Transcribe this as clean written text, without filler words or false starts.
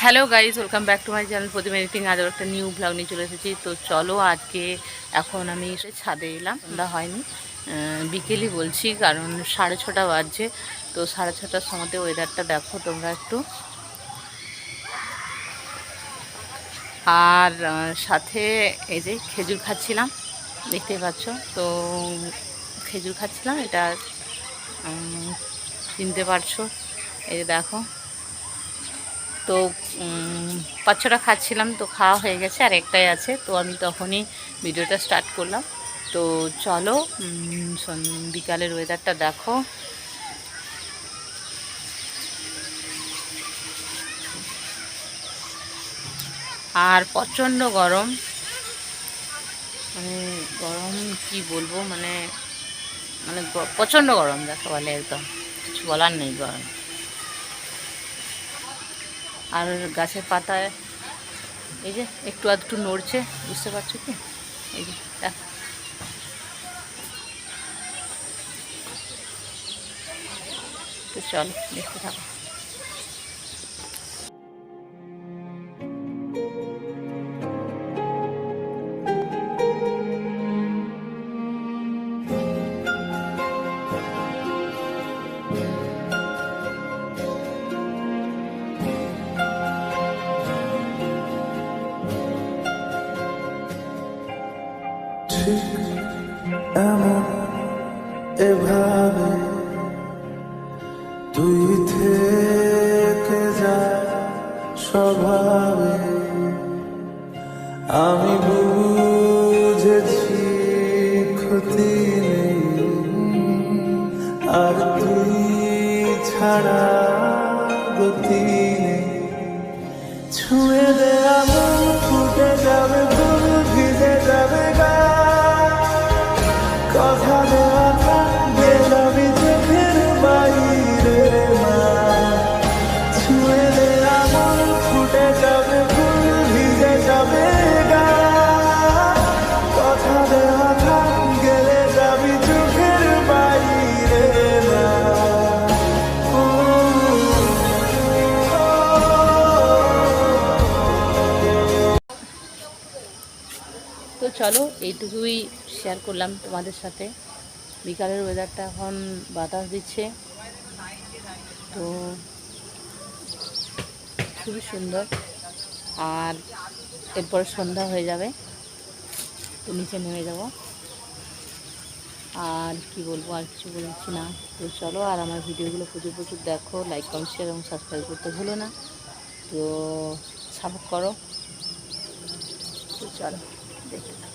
Hello guys, welcome back to my channel Pratima editing. আজও একটা new blog নিয়ে চলে এসেছি। তো চলো, আজকে এখন আমি এসে ছাদে এলাম, সন্ধ্যা হয়নি, বিকেলই বলছি, কারণ 6:30 বাজছে। তো 6:30টার সময়তে ওয়েদারটা দেখো তোমরা একটু। আর সাথে এই যে খেজুর খাচ্ছিলাম, দেখতেই পাচ্ছ। তো খেজুর খাচ্ছিলাম, এটা চিনতে পারছো, এই যে দেখো। তো 5-6টা খাচ্ছিলাম, তো খাওয়া হয়ে গেছে, আর একটাই আছে। তো আমি তখনই ভিডিওটা স্টার্ট করলাম। তো চলো, বিকালের ওয়েদারটা দেখো। আর প্রচণ্ড গরম, মানে গরম কি বলবো, মানে মানে প্রচণ্ড গরম দেখো, বলে একদম কিছু বলার নেই গরম। আর গাছের পাতায় এই যে একটু আধটু নড়ছে, বুঝতে পারছো কি? এই যে দেখো। তো চলো, দেখতে থাকো। ঠিক এমন এভাবে তুই থেকে যা স্বভাবে, আমি বুঝেছি ক্ষতি নেই, আর তুই ছাড়া গতি নেই। ছুঁয়ে দে আমন, ফুটে যাবে ফুল, ভিজে যাবে গা, কথা দেওয়া থাকবে যাবি চোখের বাইরে মা। ছুঁয়ে দে আমন, ফুটে যাবে ফুল, ভিজে যাবে গা, কথা দেওয়া থাক, গেলে যাবি চোখের বাইরে মা। তো চলো, এইটুকুই শেয়ার করলাম তোমাদের সাথে। বিকালের ওয়েদারটা এখন বাতাস দিচ্ছে, তো খুবই সুন্দর। আর এরপর সন্ধ্যা হয়ে যাবে, তো নিচে নেমে যাব। আর কি বলবো, আর কিছু বলছি না। তো চলো, আর আমার ভিডিওগুলো প্রচুর প্রচুর দেখো, লাইক কমেন্ট শেয়ার এবং সাবস্ক্রাইব করতে ভুলো না। তো সাপোর্ট করো। তো চলো, দেখতে থাকো।